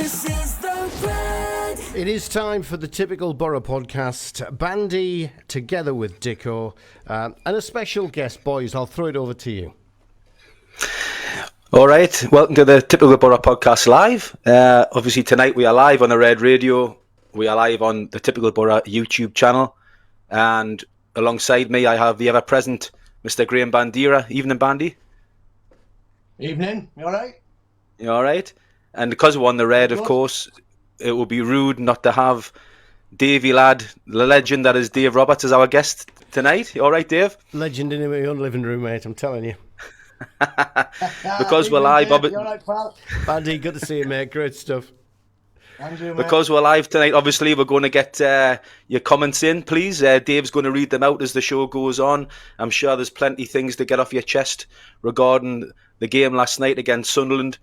This is the thread. It is time for the Typical Boro podcast. Bandy together with Dicko and a special guest. Boys, I'll throw it over to you. All right, welcome to the Typical Boro podcast live. Obviously tonight we are live on the Red Radio. We are live on the Typical Boro YouTube channel. And alongside me I have the ever-present Mr. Graham Bandera. Evening, Bandy. Evening, you alright? You alright? And because we're on the Red, of course, it would be rude not to have Davey lad, the legend that is Dave Roberts, as our guest tonight. You alright, Dave? Legend in my own living room, mate, I'm telling you. Because we're live, Dave, you alright, pal? Bandy, good to see you, mate. Great stuff. Andrew, mate. Because we're live tonight, obviously we're going to get your comments in, please. Dave's going to read them out as the show goes on. I'm sure there's plenty of things to get off your chest regarding the game last night against Sunderland.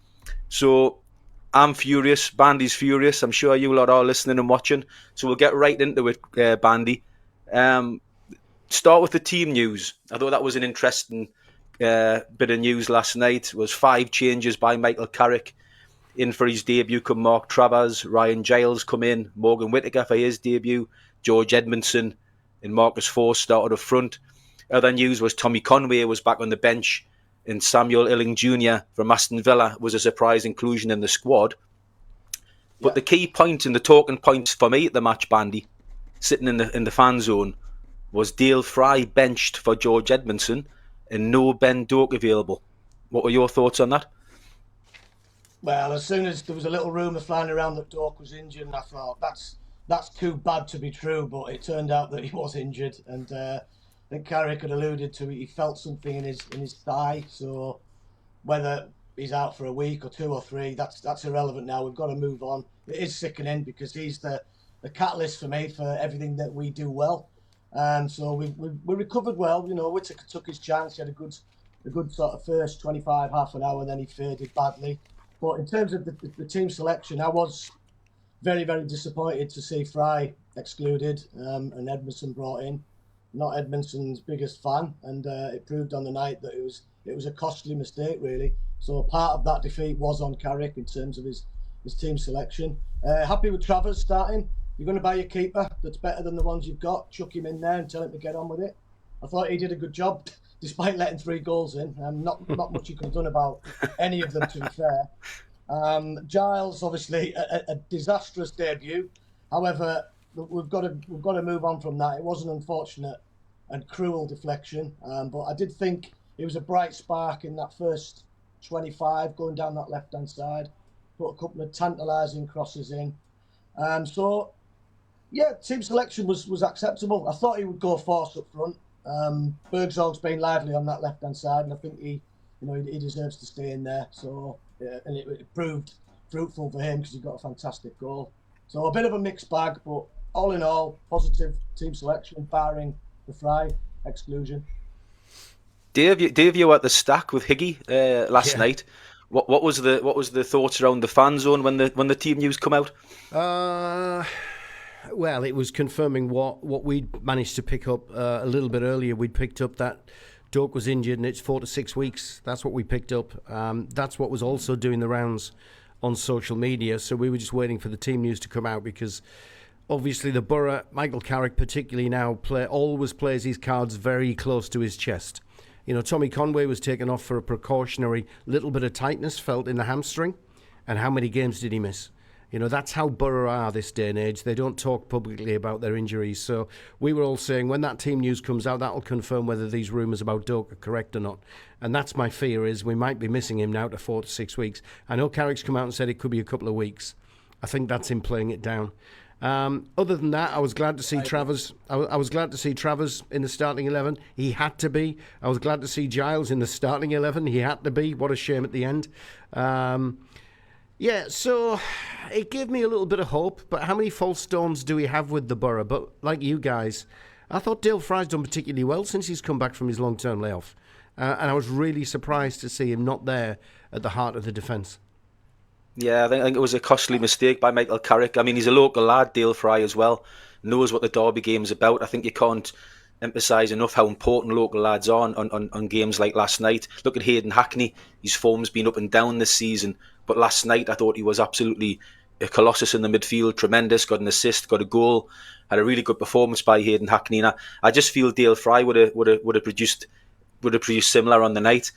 So I'm furious, Bandy's furious. I'm sure you lot are listening and watching. So we'll get right into it, Bandy. Start with the team news. I thought that was an interesting bit of news last night. It was 5 changes by Michael Carrick. In for his debut come Mark Travers, Ryan Giles come in, Morgan Whittaker for his debut, George Edmondson and Marcus Forss started up front. Other news was Tommy Conway was back on the bench and Samuel Illing Jr. from Aston Villa was a surprise inclusion in the squad. But the key point and the talking points for me at the match, Bandy, sitting in the fan zone, was Dale Fry benched for George Edmondson and no Ben Doak available. What were your thoughts on that? Well, as soon as there was a little rumour flying around that Doak was injured, and I thought that's too bad to be true, but it turned out that he was injured, and I think Carrick had alluded to it. He felt something in his thigh, so whether he's out for a week or 2 or 3, that's irrelevant now. We've got to move on. It is sickening because he's the catalyst for me for everything that we do well. So we recovered well. You know, Whittaker took his chance. He had a good sort of first 25, half an hour, and then he faded badly. But in terms of the team selection, I was very, very disappointed to see Fry excluded and Edmondson brought in. Not Edmondson's biggest fan, and it proved on the night that it was a costly mistake, really. So part of that defeat was on Carrick in terms of his team selection. Happy with Travers starting. You're going to buy your keeper that's better than the ones you've got. Chuck him in there and tell him to get on with it. I thought he did a good job, despite letting 3 goals in. Not much you could have done about any of them, to be fair. Giles, obviously, a disastrous debut. However, we've got to move on from that. It was an unfortunate and cruel deflection, but I did think it was a bright spark in that first 25 going down that left-hand side. Put a couple of tantalising crosses in. So, yeah, team selection was acceptable. I thought he would go Forss up front. Bergzog's been lively on that left-hand side, and I think he deserves to stay in there. So, yeah, and it proved fruitful for him because he got a fantastic goal. So a bit of a mixed bag, but all in all, positive team selection, barring the Fry exclusion. Dave, you were at the Stack with Higgy last night. What was the thoughts around the fan zone when the team news come out? Well, it was confirming what we'd managed to pick up a little bit earlier. We'd picked up that Doak was injured and it's 4 to 6 weeks. That's what we picked up. That's what was also doing the rounds on social media. So we were just waiting for the team news to come out because obviously the Boro, Michael Carrick particularly now, always plays his cards very close to his chest. You know, Tommy Conway was taken off for a precautionary little bit of tightness felt in the hamstring. And how many games did he miss? You know, that's how Boro are this day and age. They don't talk publicly about their injuries. So we were all saying when that team news comes out, that'll confirm whether these rumours about Doak are correct or not. And that's my fear, is we might be missing him now to 4 to 6 weeks. I know Carrick's come out and said it could be a couple of weeks. I think that's him playing it down. Other than that, I was glad to see Travers. I was glad to see Travers in the starting 11. He had to be. I was glad to see Giles in the starting 11. He had to be. What a shame at the end. Yeah, so it gave me a little bit of hope. But how many false storms do we have with the Boro? But like you guys, I thought Dale Fry's done particularly well since he's come back from his long-term layoff. And I was really surprised to see him not there at the heart of the defence. Yeah, I think it was a costly mistake by Michael Carrick. I mean, he's a local lad, Dale Fry as well. Knows what the Derby game's about. I think you can't emphasise enough how important local lads are on games like last night. Look at Hayden Hackney. His form's been up and down this season. But last night, I thought he was absolutely a colossus in the midfield, tremendous, got an assist, got a goal, had a really good performance by Hayden Hackney. And I just feel Dale Fry would have produced similar on the night,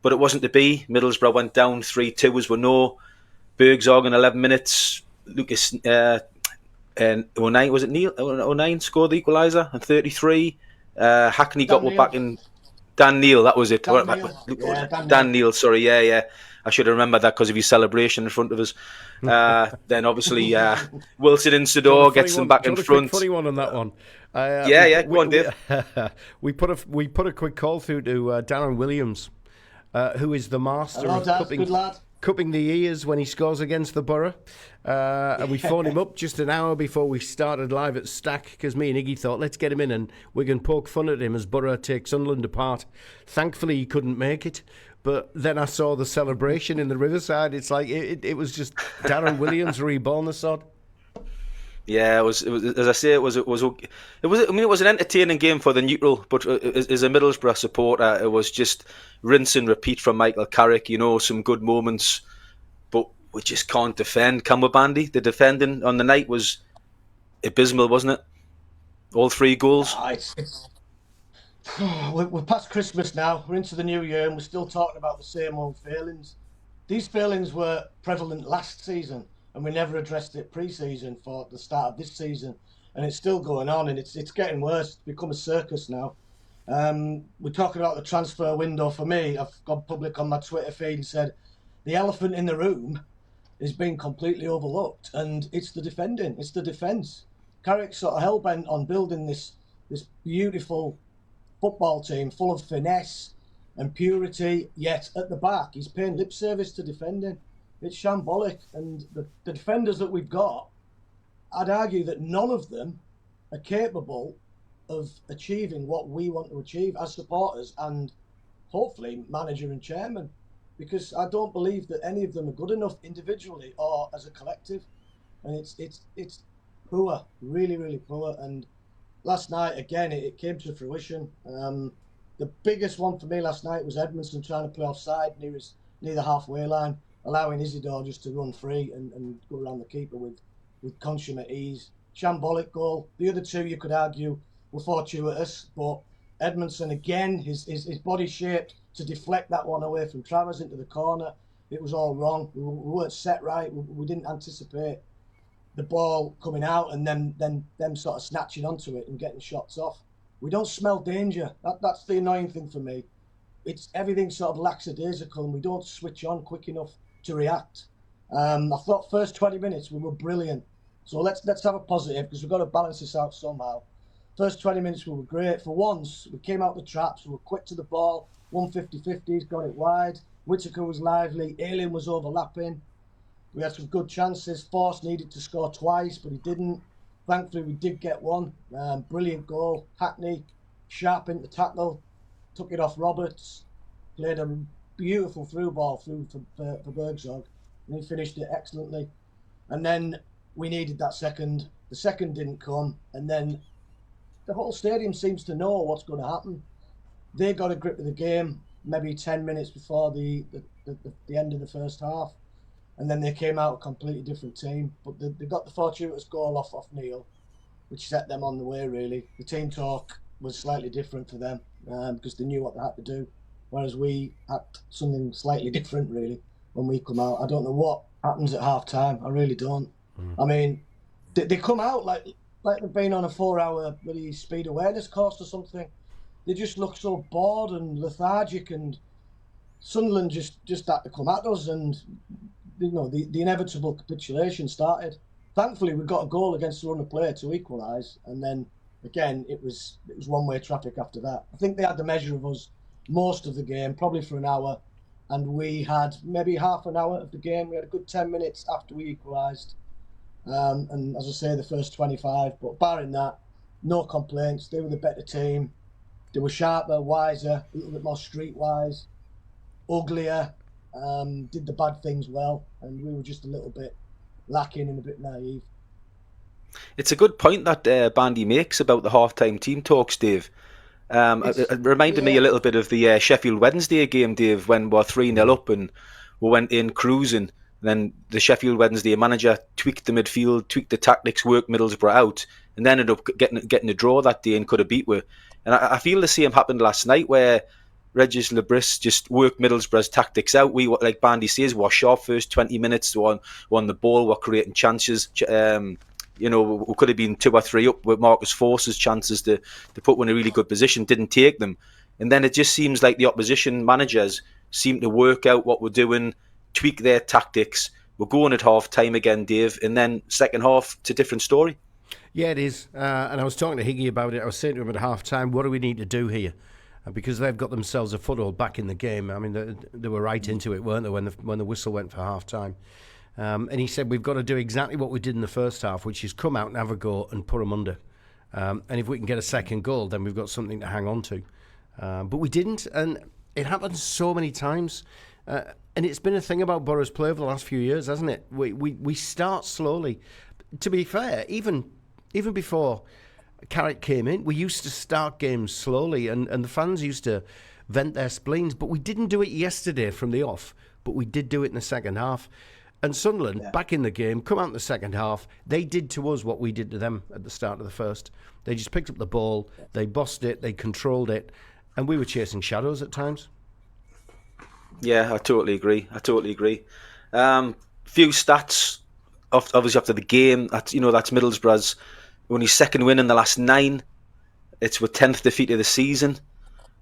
but it wasn't to be. Middlesbrough went down 3-2 as we know. Bergzorg in 11 minutes. Lucas and 09, was it Neil? 09 scored the equaliser and 33. Hackney got one back in. Dan Neil, that was it. Dan Neil, sorry, yeah. I should have remembered that because of his celebration in front of us. Then obviously Wilson and Sador gets them back in front. Funny one on that one. Go on, Dave. We put a quick call through to Darren Williams, who is the master of cupping the ears when he scores against the Boro. And we phoned him up just an hour before we started live at Stack, because me and Iggy thought, let's get him in and we can poke fun at him as Boro takes Sunderland apart. Thankfully, he couldn't make it. But then I saw the celebration in the Riverside. It's like it was just Darren Williams reborn, the sod. Yeah, it was. As I say, it was. I mean, it was an entertaining game for the neutral, but as a Middlesbrough supporter, it was just rinse and repeat from Michael Carrick. Some good moments, but we just can't defend. Can we, Bandy? The defending on the night was abysmal, wasn't it? All 3 goals. We're past Christmas now. We're into the new year, and we're still talking about the same old failings. These failings were prevalent last season, and we never addressed it pre-season for the start of this season, and it's still going on, and it's getting worse. It's become a circus now. We're talking about the transfer window. For me, I've gone public on my Twitter feed and said the elephant in the room is being completely overlooked, and it's the defending. It's the defence. Carrick's sort of hell-bent on building this beautiful football team full of finesse and purity, yet at the back he's paying lip service to defending. It's shambolic, and the defenders that we've got, I'd argue that none of them are capable of achieving what we want to achieve as supporters and hopefully manager and chairman, because I don't believe that any of them are good enough individually or as a collective, and it's poor, really, really poor. And last night, again, it came to fruition. The biggest one for me last night was Edmondson trying to play offside near the halfway line, allowing Isidore just to run free and go around the keeper with consummate ease. Shambolic goal. The other 2, you could argue, were fortuitous, but Edmondson, again, his body shaped to deflect that one away from Travers into the corner. It was all wrong. We weren't set right. We didn't anticipate the ball coming out and then them sort of snatching onto it and getting shots off. We don't smell danger. That's the annoying thing for me. It's everything sort of lackadaisical, and we don't switch on quick enough to react. I thought first 20 minutes we were brilliant. So let's have a positive, because we've got to balance this out somehow. First 20 minutes we were great. For once, we came out the traps, we were quick to the ball, 150-50s, got it wide. Whittaker was lively, Alien was overlapping. We had some good chances. Force needed to score twice, but he didn't. Thankfully, we did get one. Brilliant goal. Hackney, sharp into tackle, took it off Roberts, played a beautiful through ball through for Bergzorg, and he finished it excellently. And then we needed that second. The second didn't come, and then the whole stadium seems to know what's going to happen. They got a grip of the game maybe 10 minutes before the end of the first half. And then they came out a completely different team. But they got the fortuitous goal off Neil, which set them on the way, really. The team talk was slightly different for them because they knew what they had to do. Whereas we had something slightly different, really, when we come out. I don't know what happens at half-time. I really don't. I mean, they come out like they've been on a 4-hour bloody speed awareness course or something. They just look so bored and lethargic, and Sunderland just had to come at us, and the inevitable capitulation started. Thankfully, we got a goal against the run of play to equalise, and then again it was one-way traffic after that. I think they had the measure of us most of the game, probably for an hour, and we had maybe half an hour of the game. We had a good 10 minutes after we equalised, and as I say, the first 25. But barring that, no complaints. They were the better team. They were sharper, wiser, a little bit more streetwise, uglier. Did the bad things well, and we were just a little bit lacking and a bit naive. It's a good point that Bandy makes about the half-time team talks, Dave. It reminded me a little bit of the Sheffield Wednesday game, Dave, when we were 3-0 up and we went in cruising, Then the Sheffield Wednesday manager tweaked the midfield, tweaked the tactics, worked Middlesbrough out, and then ended up getting a draw that day and could have beat with. And I feel the same happened last night, where Regis Lebris just worked Middlesbrough's tactics out. We, like Bandy says, were sharp first 20 minutes, won the ball, were creating chances. We could have been 2 or 3 up with Marcus Force's chances to put one in a really good position, didn't take them. And then it just seems like the opposition managers seem to work out what we're doing, tweak their tactics. We're going at half time again, Dave, and then second half, it's a different story. Yeah, it is. And I was talking to Higgy about it. I was saying to him at half time, what do we need to do here? Because they've got themselves a foothold back in the game. I mean, they were right into it, weren't they, when the whistle went for half time? And he said, we've got to do exactly what we did in the first half, which is come out and have a go and put them under. And if we can get a second goal, then we've got something to hang on to. But we didn't, and it happens so many times. And it's been a thing about Boro's play over the last few years, hasn't it? We start slowly. To be fair, even before Carrick came in, we used to start games slowly, and the fans used to vent their spleens. But we didn't do it yesterday from the off, but we did do it in the second half. And Sunderland, back in the game, come out in the second half, they did to us what we did to them at the start of the first. They just picked up the ball, they bossed it, they controlled it, and we were chasing shadows at times. Yeah, I totally agree. Few stats, obviously after the game. That's Middlesbrough's only second win in the last 9. It's with 10th defeat of the season.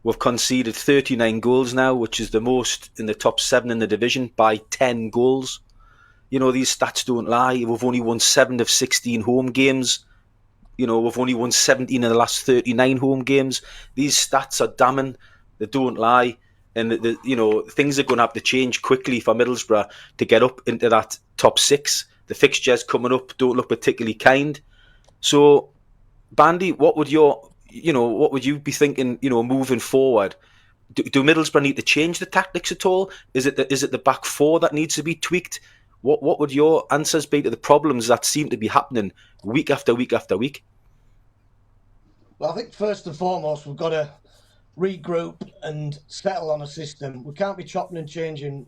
We've conceded 39 goals now, which is the most in the top 7 in the division by 10 goals. These stats don't lie. We've only won 7 of 16 home games. We've only won 17 in the last 39 home games. These stats are damning. They don't lie. And things are going to have to change quickly for Middlesbrough to get up into that top 6. The fixtures coming up don't look particularly kind. So, Bandy, what would you be thinking? Moving forward, do Middlesbrough need to change the tactics at all? Is it the back 4 that needs to be tweaked? What would your answers be to the problems that seem to be happening week after week after week? Well, I think first and foremost we've got to regroup and settle on a system. We can't be chopping and changing,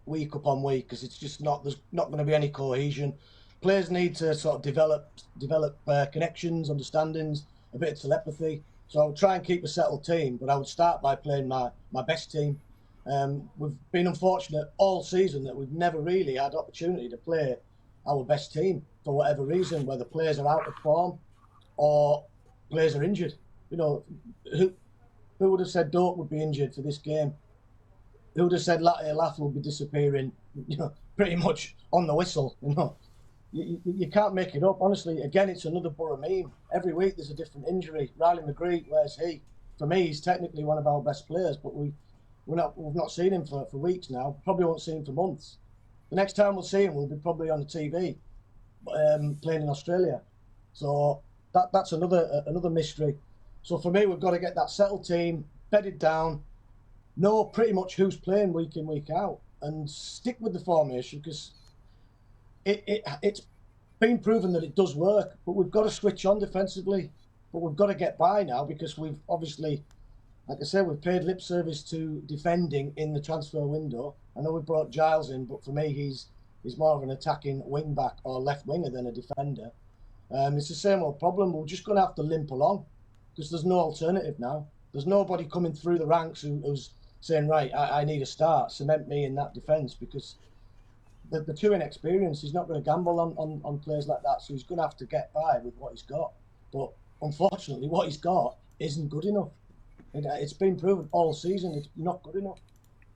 week upon week, because it's just there's not going to be any cohesion. Players need to sort of develop connections, understandings, a bit of telepathy. So I would try and keep a settled team, but I would start by playing my best team. We've been unfortunate all season that we've never really had opportunity to play our best team for whatever reason, whether players are out of form or players are injured. Who would have said Doak would be injured for this game? Who would have said Lath would be disappearing, pretty much on the whistle? You can't make it up. Honestly, again, it's another Boro meme. Every week there's a different injury. Riley McGree, where's he? For me, he's technically one of our best players, but we've not seen him for weeks now. Probably won't see him for months. The next time we'll see him will be probably on the TV, playing in Australia. So that's another mystery. So for me, we've got to get that settled team bedded down, know pretty much who's playing week in, week out, and stick with the formation, because it's been proven that it does work. But we've got to switch on defensively. But we've got to get by now, because we've obviously, like I said, we've paid lip service to defending in the transfer window. I know we brought Giles in, but for me, he's more of an attacking wing back or left winger than a defender. It's the same old problem. We're just going to have to limp along, because there's no alternative now. There's nobody coming through the ranks who's saying, right, I need a start, cement me in that defence, because the too inexperienced. He's not going to gamble on players like that, so he's going to have to get by with what he's got. But unfortunately, what he's got isn't good enough. It's been proven all season, it's not good enough.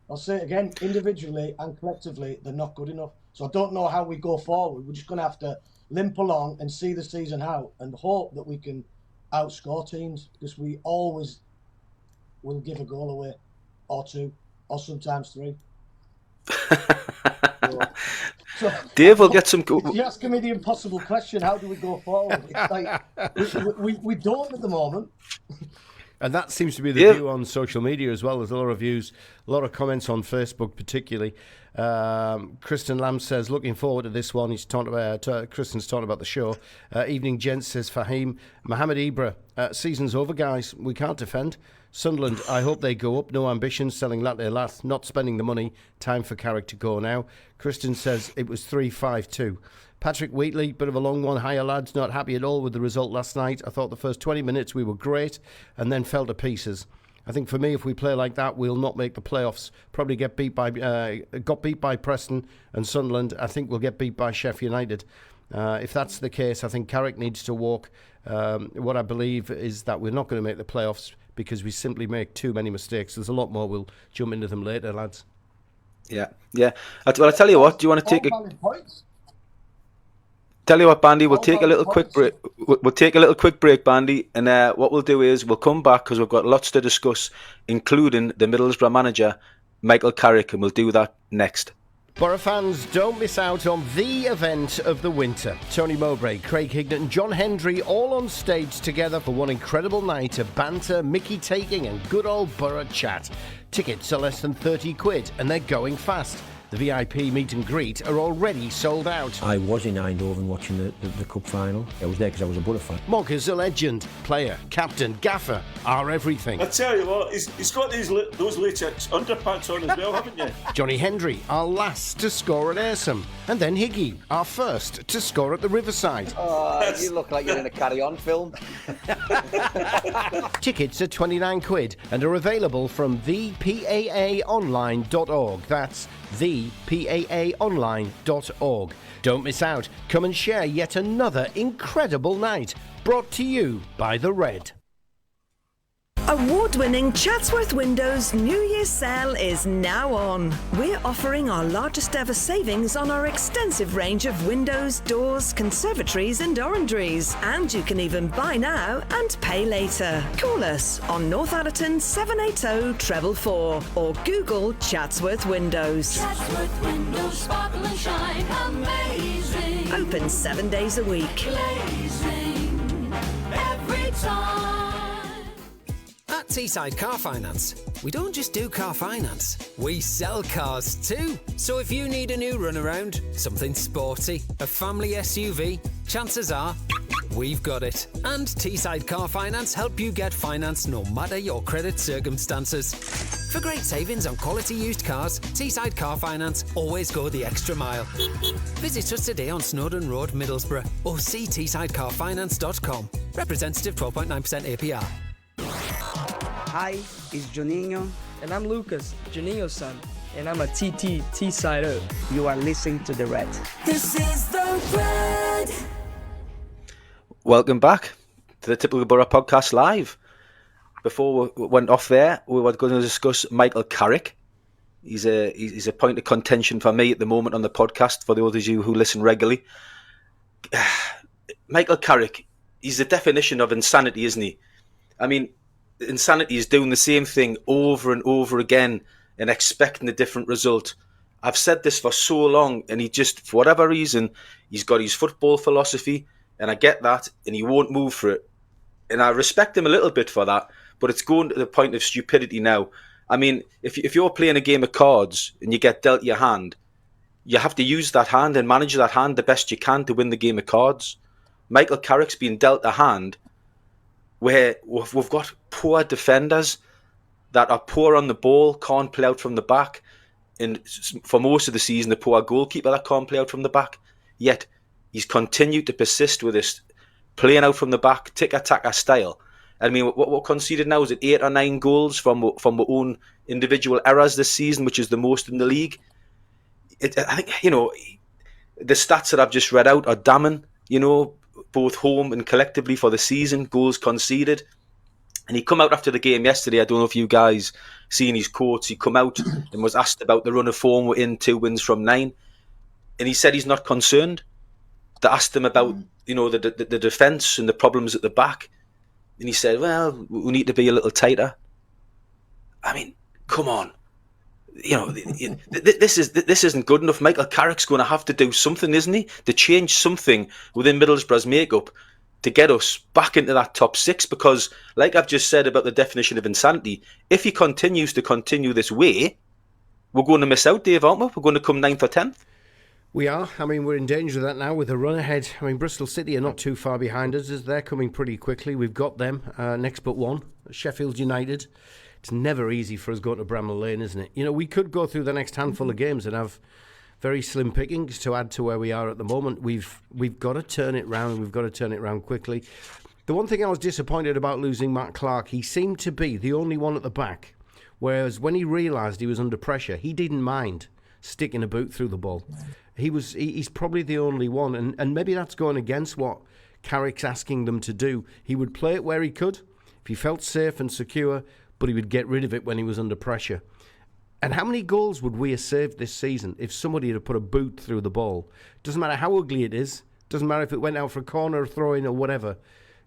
I'll say it again, individually and collectively, they're not good enough. So I don't know how we go forward. We're just going to have to limp along and see the season out and hope that we can outscore teams, because we always will give a goal away, or 2, or sometimes 3. So, Dave will get some. You're asking me the impossible question: how do we go forward? It's like we don't at the moment. And that seems to be the view on social media as well. There's a lot of views, a lot of comments on Facebook, particularly. Kristen Lamb says, looking forward to this one. He's talking about Kristen's talking about the show. Evening Gents says Fahim. Mohamed Ibra, season's over, guys. We can't defend. Sunderland, I hope they go up. No ambitions, selling latte last, not spending the money. Time for Carrick to go now. Kristen says it was 3-5-2. Patrick Wheatley, bit of a long one. Hiya, lads. Not happy at all with the result last night. I thought the first 20 minutes we were great and then fell to pieces. I think for me, if we play like that, we'll not make the playoffs. Probably got beat by Preston and Sunderland. I think we'll get beat by Sheffield United. If that's the case, I think Carrick needs to walk. What I believe is that we're not going to make the playoffs because we simply make too many mistakes. There's a lot more. We'll jump into them later, lads. Yeah. Well, I tell you what. Do you want to take a? Tell you what, Bandy. We'll take a little quick break. We'll take a little quick break, Bandy, and what we'll do is we'll come back because we've got lots to discuss, including the Middlesbrough manager, Michael Carrick, and we'll do that next. Boro fans, don't miss out on the event of the winter. Tony Mowbray, Craig Hignett and John Hendry all on stage together for one incredible night of banter, mickey taking and good old Boro chat. Tickets are less than £30 and they're going fast. The VIP meet and greet are already sold out. I was in Eindhoven watching the cup final. I was there because I was a Boro fan. Mogg is a legend, player, captain, gaffer, our everything. I tell you what, he's got those latex underpants on as well, haven't you? Johnny Hendry, our last to score at Ayrsham. And then Higgy, our first to score at the Riverside. Oh, you look like you're in a Carry-On film. Tickets are £29 and are available from thepaaonline.org. That's thepaaonline.org. Don't miss out. Come and share yet another incredible night. Brought to you by The Red. Award-winning Chatsworth Windows New Year's sale is now on. We're offering our largest ever savings on our extensive range of windows, doors, conservatories and orangeries. And you can even buy now and pay later. Call us on Northallerton 780 444 or Google Chatsworth Windows. Chatsworth windows sparkle and shine, amazing. Open 7 days a week. Glazing every time. At Teesside Car Finance, we don't just do car finance, we sell cars too. So if you need a new runaround, something sporty, a family SUV, chances are we've got it. And Teesside Car Finance help you get finance no matter your credit circumstances. For great savings on quality used cars, Teesside Car Finance always go the extra mile. Visit us today on Snowdon Road, Middlesbrough, or see teessidecarfinance.com. Representative 12.9% APR. Hi, it's Juninho. And I'm Lucas, Juninho's son. And I'm a TT, T-Sider. You are listening to The Red. This is The Red. Welcome back to the Typical Boro Podcast Live. Before we went off there, we were going to discuss Michael Carrick. He's a point of contention for me at the moment on the podcast, for those of you who listen regularly. Michael Carrick, he's the definition of insanity, isn't he? I mean, insanity is doing the same thing over and over again and expecting a different result. I've said this for so long, and he just, for whatever reason, he's got his football philosophy, and I get that, and he won't move for it. And I respect him a little bit for that, but it's going to the point of stupidity now. I mean, if you're playing a game of cards and you get dealt your hand, you have to use that hand and manage that hand the best you can to win the game of cards. Michael Carrick's been dealt a hand where we've got poor defenders that are poor on the ball, can't play out from the back, and for most of the season, the poor goalkeeper that can't play out from the back. Yet he's continued to persist with this playing out from the back, tick-a-tack style. I mean, what we're conceded now is 8 or 9 goals from our own individual errors this season, which is the most in the league. I think, you know, the stats that I've just read out are damning, you know, both home and collectively for the season, goals conceded. And he come out after the game yesterday, I don't know if you guys seen his quotes, he come out and was asked about the run of form, we're in 2 wins from 9. And he said he's not concerned. They asked him about, you know, the defence and the problems at the back. And he said, well, we need to be a little tighter. I mean, come on. You know, this isn't good enough. Michael Carrick's going to have to do something, isn't he? To change something within Middlesbrough's makeup to get us back into that top 6. Because, like I've just said about the definition of insanity, if he continues to continue this way, we're going to miss out, Dave, aren't we? We're going to come 9th or 10th. We are. I mean, we're in danger of that now with a run ahead. I mean, Bristol City are not too far behind us as they're coming pretty quickly. We've got them next but one, Sheffield United. It's never easy for us going to Bramall Lane, isn't it? You know, we could go through the next handful of games and have very slim pickings to add to where we are at the moment. We've got to turn it round. We've got to turn it round quickly. The one thing I was disappointed about losing Matt Clark, he seemed to be the only one at the back, whereas when he realised he was under pressure, he didn't mind sticking a boot through the ball. He's probably the only one, and maybe that's going against what Carrick's asking them to do. He would play it where he could, if he felt safe and secure, but he would get rid of it when he was under pressure. And how many goals would we have saved this season if somebody had put a boot through the ball? Doesn't matter how ugly it is, doesn't matter if it went out for a corner, throw-in or whatever.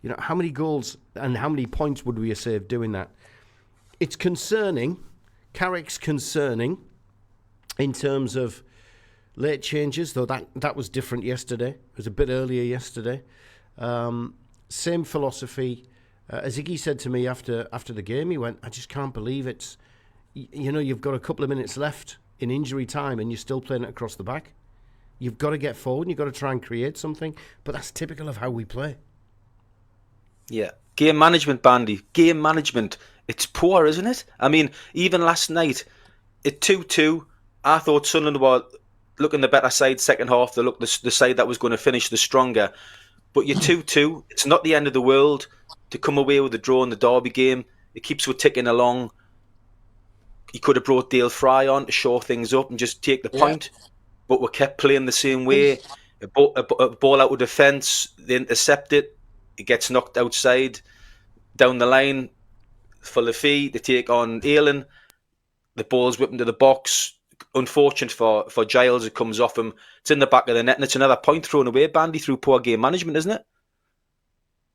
You know, how many goals and how many points would we have saved doing that? It's concerning. Carrick's concerning in terms of late changes, though that was different yesterday. It was a bit earlier yesterday. Same philosophy. As Iggy said to me after the game, he went, I just can't believe it's, you know, you've got a couple of minutes left in injury time and you're still playing it across the back. You've got to get forward and you've got to try and create something. But that's typical of how we play. Yeah. Game management, Bandy. Game management. It's poor, isn't it? I mean, even last night, at 2-2, I thought Sunderland were looking the better side second half. They looked the side that was going to finish the stronger. But you're 2-2. It's not the end of the world to come away with a draw in the Derby game. It keeps us ticking along. You could have brought Dale Fry on to shore things up and just take the point. But we kept playing the same way. A ball out of defence, they intercept it. It gets knocked outside. Down the line, for Lafee, they take on Aylan. The ball's whipped into the box. Unfortunate for Giles, it comes off him. It's in the back of the net, and it's another point thrown away, Bandy, through poor game management, isn't it?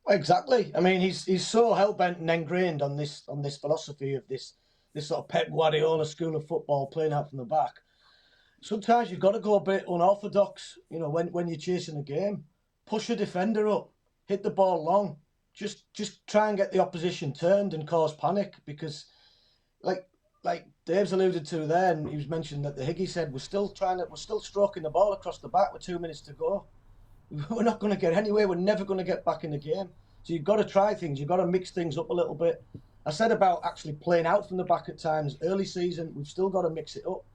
Exactly. I mean, he's so hell-bent and ingrained on this philosophy of this sort of Pep Guardiola school of football, playing out from the back. Sometimes you've got to go a bit unorthodox, you know, when you're chasing a game. Push a defender up, hit the ball long. Just try and get the opposition turned and cause panic, because like Dave's alluded to there, and he was mentioning that the Higgy said we're still stroking the ball across the back with 2 minutes to go. We're not going to get anywhere. We're never going to get back in the game. So you've got to try things. You've got to mix things up a little bit. I said about actually playing out from the back at times early season. We've still got to mix it up.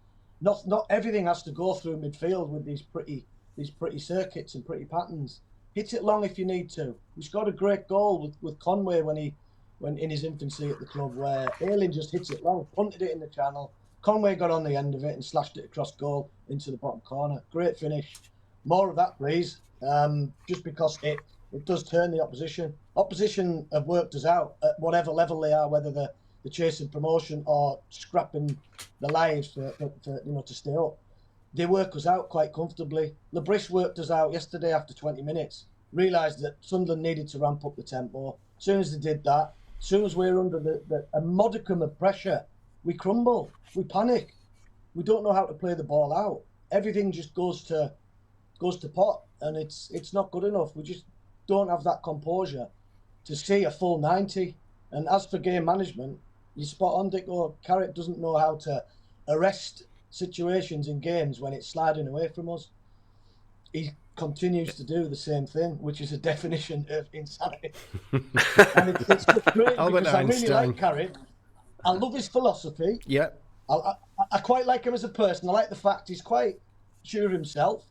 Not everything has to go through midfield with these pretty circuits and pretty patterns. Hit it long if you need to. We scored a great goal with Conway when in his infancy at the club, where Aylan just hits it long, punted it in the channel. Conway got on the end of it and slashed it across goal into the bottom corner. Great finish. More of that, please. Just because it does turn the opposition. Opposition have worked us out at whatever level they are, whether they're chasing promotion or scrapping the lives for to stay up. They work us out quite comfortably. Lebris worked us out yesterday after 20 minutes. Realised that Sunderland needed to ramp up the tempo. As soon as they did that, as soon as we're under a modicum of pressure, we crumble. We panic. We don't know how to play the ball out. Everything just goes to pot, and it's not good enough. We just don't have that composure to see a full 90. And as for game management, you're spot on, Dicko. Carrick doesn't know how to arrest situations in games when it's sliding away from us. He continues to do the same thing, which is a definition of insanity. And it's just great because I really like Carrick. I love his philosophy. Yeah. I quite like him as a person. I like the fact he's quite sure of himself.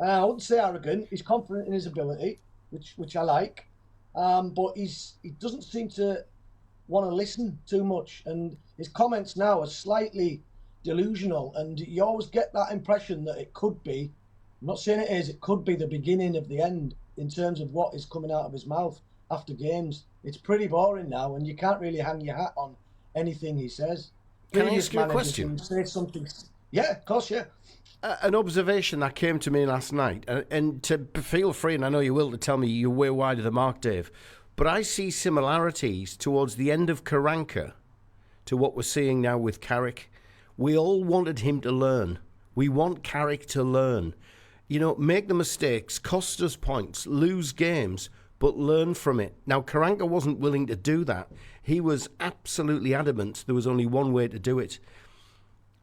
I wouldn't say arrogant. He's confident in his ability, which I like. But he doesn't seem to want to listen too much. And his comments now are slightly delusional. And you always get that impression that it could be, I'm not saying it is, it could be the beginning of the end in terms of what is coming out of his mouth after games. It's pretty boring now, and you can't really hang your hat on anything he says. Can I ask you a question? Say something. Yeah, of course, yeah. An observation that came to me last night, and to feel free, and I know you will, to tell me you're way wide of the mark, Dave, but I see similarities towards the end of Karanka to what we're seeing now with Carrick. We all wanted him to learn. We want Carrick to learn. You know, make the mistakes, cost us points, lose games, but learn from it. Now, Karanka wasn't willing to do that. He was absolutely adamant there was only one way to do it.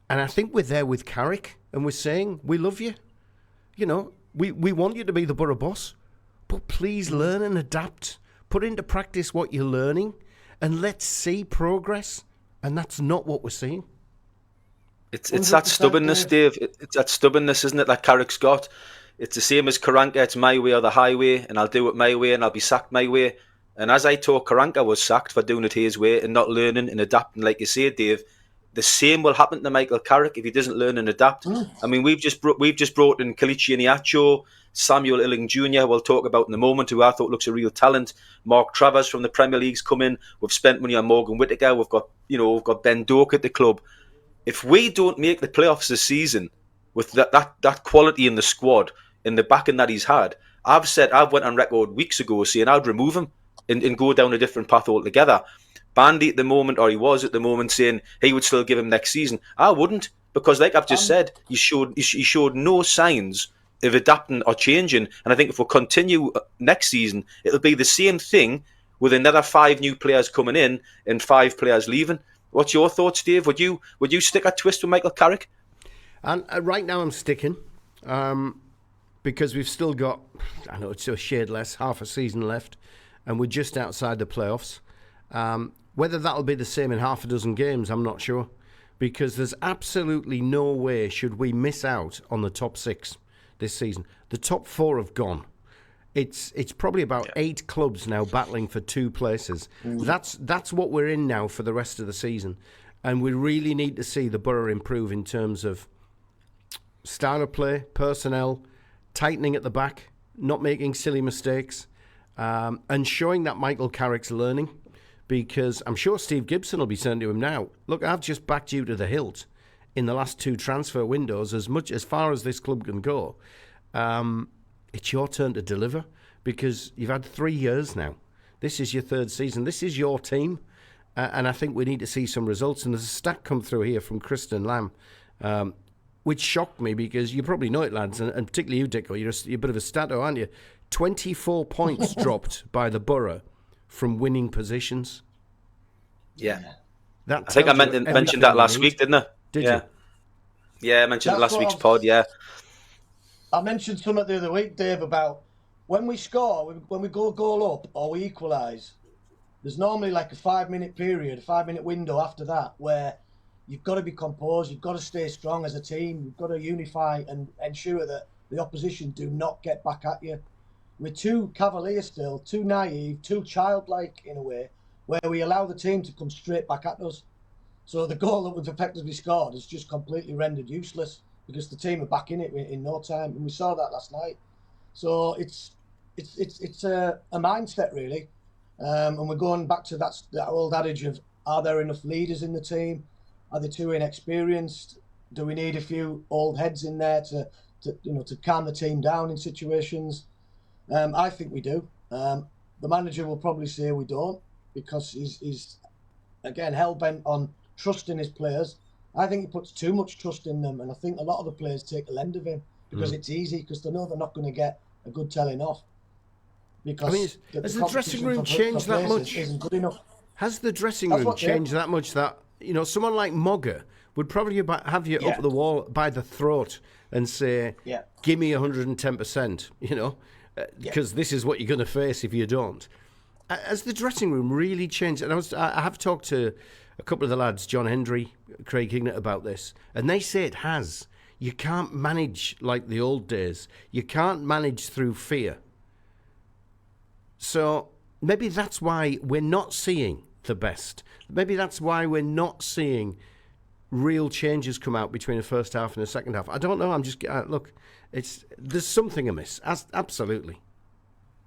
And I think we're there with Carrick, and we're saying, we love you. You know, we want you to be the Boro boss, but please learn and adapt. Put into practice what you're learning, and let's see progress. And that's not what we're seeing. It's that stubbornness, Dave. It's that stubbornness, isn't it, that Carrick's got? It's the same as Karanka. It's my way or the highway, and I'll do it my way, and I'll be sacked my way. And as I thought Karanka was sacked for doing it his way and not learning and adapting, like you say, Dave, the same will happen to Michael Carrick if he doesn't learn and adapt. I mean, we've just brought in Kalichi Iniacho, Samuel Illing Jr., we'll talk about in a moment, who I thought looks a real talent. Mark Travers from the Premier League's come in. We've spent money on Morgan Whittaker. We've got Ben Doak at the club. If we don't make the playoffs this season with that quality in the squad, in the backing that he's had, I've went on record weeks ago saying I'd remove him and go down a different path altogether. Bandy at the moment, or he was at the moment, saying he would still give him next season. I wouldn't, because like I've just said, he showed no signs of adapting or changing. And I think if we continue next season, it'll be the same thing with another 5 new players coming in and 5 players leaving. What's your thoughts, Dave? Would you stick a twist with Michael Carrick? And right now I'm sticking, because we've still got, I know it's a shade less, half a season left, and we're just outside the playoffs. Whether that'll be the same in half a dozen games, I'm not sure, because there's absolutely no way should we miss out on the top 6 this season. The top 4 have gone. It's probably about 8 clubs now battling for 2 places. That's what we're in now for the rest of the season, and we really need to see the Boro improve in terms of style of play, personnel, tightening at the back, not making silly mistakes, and showing that Michael Carrick's learning. Because I'm sure Steve Gibson will be saying to him now, look, I've just backed you to the hilt in the last 2 transfer windows, as far as this club can go. It's your turn to deliver, because you've had 3 years now. This is your 3rd season. This is your team. And I think we need to see some results. And there's a stat come through here from Kristen Lamb, which shocked me, because you probably know it, lads, and particularly you, Dicko. You're a bit of a stato, aren't you? 24 points dropped by the Boro from winning positions. Yeah. I think I mentioned that last week, didn't I? Did you? Yeah, I mentioned it last week's pod, yeah. I mentioned something the other week, Dave, about when we score, when we go a goal up or we equalise, there's normally like a 5-minute period, a 5-minute window after that, where you've got to be composed, you've got to stay strong as a team, you've got to unify and ensure that the opposition do not get back at you. We're too cavalier still, too naive, too childlike in a way, where we allow the team to come straight back at us. So the goal that was effectively scored is just completely rendered useless, because the team are back in it in no time, and we saw that last night. So it's a mindset really, and we're going back to that old adage of, are there enough leaders in the team? Are they too inexperienced? Do we need a few old heads in there to calm the team down in situations? I think we do. The manager will probably say we don't, because he's again hell-bent on trusting his players. I think he puts too much trust in them, and I think a lot of the players take a lend of him because it's easy, because they know they're not going to get a good telling off. Because has the dressing room changed that much? Isn't good enough. Has the dressing room changed that much that, someone like Mogger would probably have you up the wall by the throat and say, give me 110%, because this is what you're going to face if you don't. Has the dressing room really changed? And I have talked to a couple of the lads, John Hendry, Craig Hignett, about this, and they say it has. You can't manage like the old days. You can't manage through fear. So maybe that's why we're not seeing the best. Maybe that's why we're not seeing real changes come out between the first half and the second half. I don't know. I'm just look. There's something amiss. Absolutely.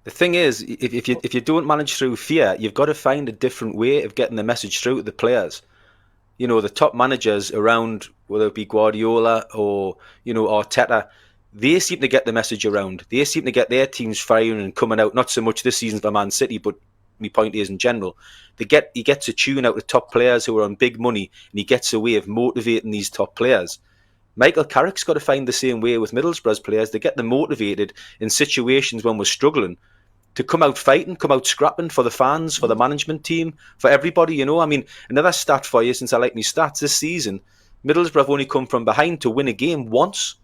The thing is, if you don't manage through fear, you've got to find a different way of getting the message through to the players. The top managers around, whether it be Guardiola or Arteta, they seem to get the message around. They seem to get their teams firing and coming out. Not so much this season for Man City, but my point is in general, he gets a tune out of top players who are on big money, and he gets a way of motivating these top players. Michael Carrick's got to find the same way with Middlesbrough's players. They get them motivated in situations when we're struggling to come out fighting, come out scrapping for the fans, for the management team, for everybody. I mean, another stat for you, since I like me stats this season, Middlesbrough have only come from behind to win a game once.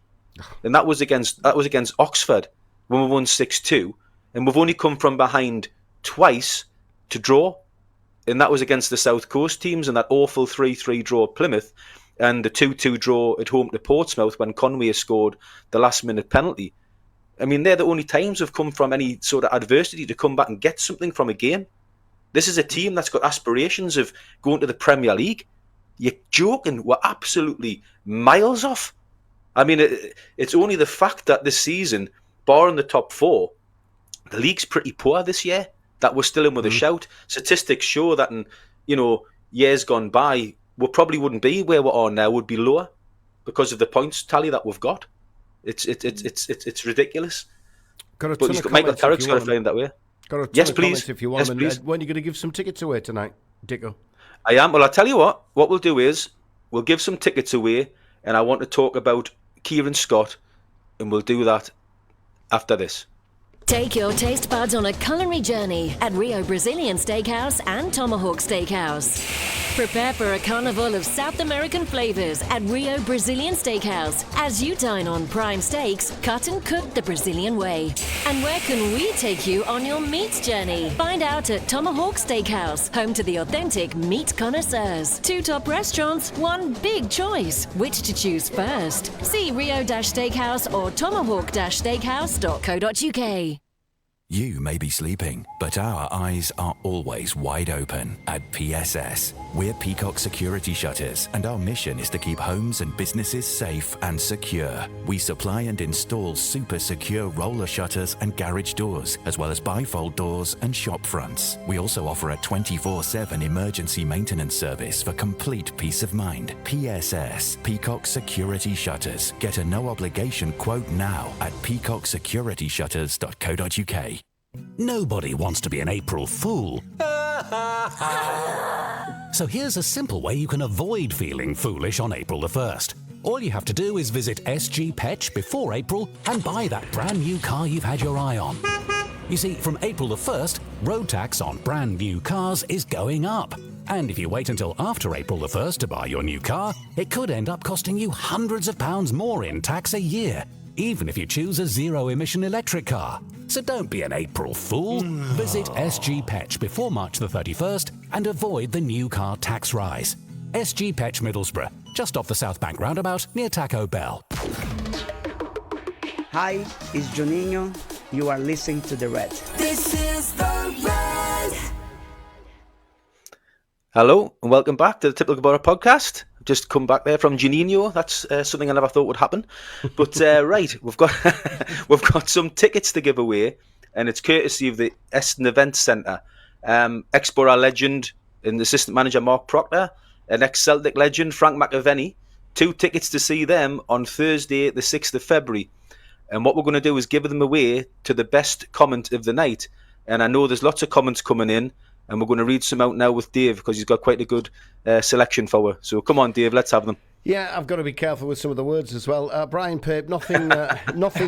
and that was against Oxford when we won 6-2, and we've only come from behind twice to draw, and that was against the South Coast teams and that awful 3-3 draw at Plymouth, and the 2-2 draw at home to Portsmouth when Conway scored the last-minute penalty. I mean, they're the only times we've come from any sort of adversity to come back and get something from a game. This is a team that's got aspirations of going to the Premier League. You're joking. We're absolutely miles off. I mean, it's only the fact that this season, barring the top four, the league's pretty poor this year, that we're still in with a shout. Statistics show that in, years gone by, we probably wouldn't be where we are now, would be lower because of the points tally that we've got. It's ridiculous. Got a but ton of Michael comments Carrick's if got you to flame that way. Got a ton Yes, of please. comments if you want Yes, them. please. When are you going to give some tickets away tonight, Dicko? I am. Well, I'll tell you what we'll do is we'll give some tickets away, and I want to talk about Kieran Scott, and we'll do that after this. Take your taste buds on a culinary journey at Rio Brazilian Steakhouse and Tomahawk Steakhouse. Prepare for a carnival of South American flavors at Rio Brazilian Steakhouse as you dine on prime steaks cut and cooked the Brazilian way. And where can we take you on your meat journey? Find out at Tomahawk Steakhouse, home to the authentic meat connoisseurs. 2 top restaurants, 1 big choice. Which to choose first? See Rio-Steakhouse or tomahawk-steakhouse.co.uk. You may be sleeping, but our eyes are always wide open at PSS. We're Peacock Security Shutters, and our mission is to keep homes and businesses safe and secure. We supply and install super secure roller shutters and garage doors, as well as bifold doors and shop fronts. We also offer a 24/7 emergency maintenance service for complete peace of mind. PSS, Peacock Security Shutters. Get a no-obligation quote now at peacocksecurityshutters.co.uk. Nobody wants to be an April Fool. So here's a simple way you can avoid feeling foolish on April the 1st. All you have to do is visit SG Petch before April and buy that brand new car you've had your eye on. You see, from April the 1st, road tax on brand new cars is going up. And if you wait until after April the 1st to buy your new car, it could end up costing you hundreds of pounds more in tax a year, even if you choose a zero-emission electric car. So don't be an April Fool. Visit SG Petch before March the 31st and avoid the new car tax rise. SG Petch Middlesbrough, just off the South Bank roundabout near Taco Bell. Hi, it's Juninho. You are listening to The Red. This is The Red. Hello and welcome back to the Typical Boro podcast. I've just come back there from Juninho. That's something I never thought would happen. But right, we've got some tickets to give away, and it's courtesy of the Eston Events Centre. Ex-Boro legend and assistant manager Mark Proctor, an ex-Celtic legend Frank McAvenny. 2 tickets to see them on Thursday, the 6th of February. And what we're going to do is give them away to the best comment of the night. And I know there's lots of comments coming in, and we're going to read some out now with Dave because he's got quite a good selection for us. So come on, Dave, let's have them. Yeah, I've got to be careful with some of the words as well. Brian Pape, nothing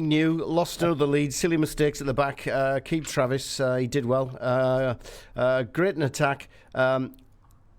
new. Lost another lead. Silly mistakes at the back. Keep Travis. He did well. Great in attack.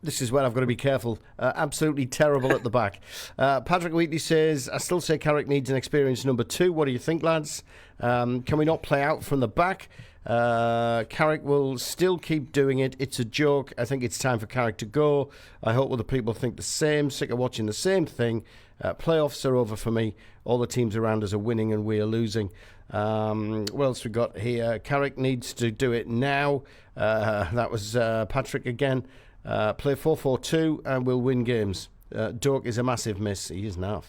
This is where I've got to be careful. Absolutely terrible at the back. Patrick Wheatley says, I still say Carrick needs an experienced number 2. What do you think, lads? Can we not play out from the back? Carrick will still keep doing it. It's a joke. I think it's time for Carrick to go. I hope other people think the same. Sick of watching the same thing. Playoffs are over for me. All the teams around us are winning and we are losing. What else we got here? Carrick needs to do it now. That was Patrick again. Play 4-4-2 and we'll win games. Doak is a massive miss. He is naff.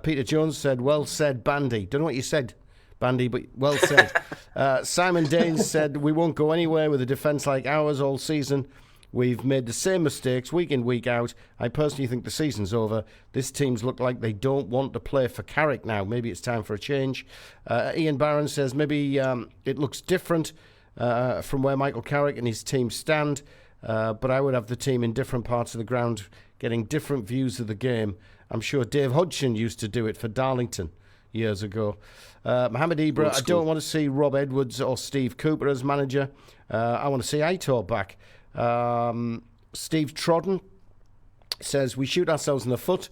Peter Jones said, well said, Bandy. Don't know what you said, Bandy, but well said. Simon Daines said, we won't go anywhere with a defence like ours all season. We've made the same mistakes week in, week out. I personally think the season's over. This team's look like they don't want to play for Carrick now. Maybe it's time for a change. Ian Barron says, maybe it looks different from where Michael Carrick and his team stand. But I would have the team in different parts of the ground getting different views of the game. I'm sure Dave Hodgson used to do it for Darlington years ago. Mohamed Ibra, I don't want to see Rob Edwards or Steve Cooper as manager. I want to see Aitor back. Steve Trodden says, we shoot ourselves in the foot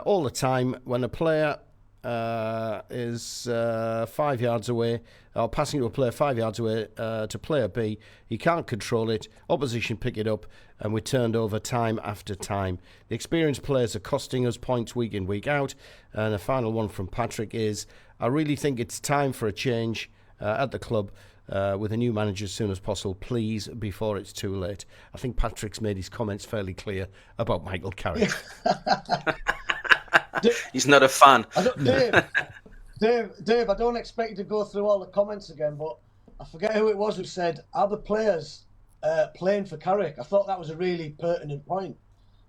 all the time when a player is 5 yards away, or passing to a player 5 yards away to player B. He can't control it. Opposition pick it up, and we're turned over time after time. The experienced players are costing us points week in, week out. And a final one from Patrick is, I really think it's time for a change at the club with a new manager as soon as possible, please, before it's too late. I think Patrick's made his comments fairly clear about Michael Carrick. He's not a fan. Dave, I don't expect you to go through all the comments again, but I forget who it was who said, are the players playing for Carrick? I thought that was a really pertinent point,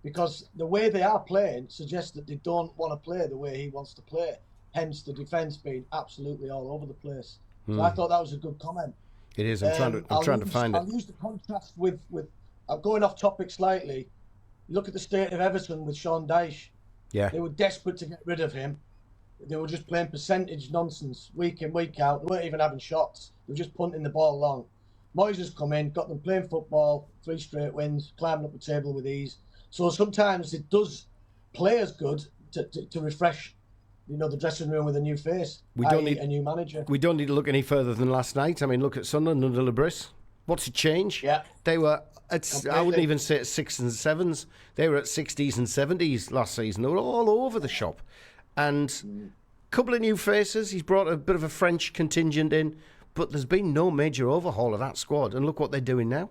because the way they are playing suggests that they don't want to play the way he wants to play, hence the defence being absolutely all over the place. So I thought that was a good comment. It is. I'm trying to find it. I'll use the contrast with I'm going off topic slightly. Look at the state of Everton with Sean Dyche. Yeah. They were desperate to get rid of him. They were just playing percentage nonsense week in, week out. They weren't even having shots. They were just punting the ball long. Moyes has come in, got them playing football, 3 straight wins, climbing up the table with ease. So sometimes it does players good to refresh, the dressing room with a new face. We don't need a new manager. We don't need to look any further than last night. I mean, look at Sunderland under Lebris. What's a change? Yeah. They were I wouldn't even say at 6s and 7s. They were at 60s and 70s last season. They were all over the shop. And a couple of new faces. He's brought a bit of a French contingent in, but there's been no major overhaul of that squad. And look what they're doing now.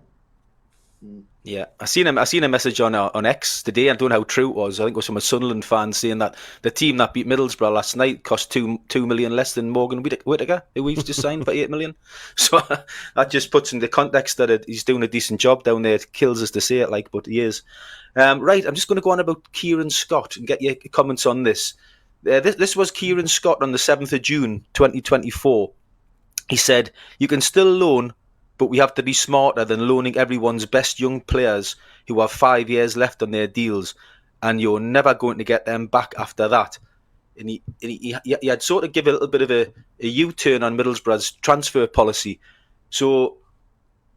Yeah, I seen a message on X today. I don't know how true it was. I think it was from a Sunderland fan saying that the team that beat Middlesbrough last night cost $2 million less than Morgan Whittaker, who we've just signed for $8 million. So that just puts into context that he's doing a decent job down there. It kills us to say it, but he is. Right, I'm just going to go on about Kieran Scott and get your comments on this. This was Kieran Scott on the 7th of June 2024. He said, "You can still loan, but we have to be smarter than loaning everyone's best young players who have 5 years left on their deals, and you're never going to get them back after that." And he had sort of give a little bit of a U-turn on Middlesbrough's transfer policy. So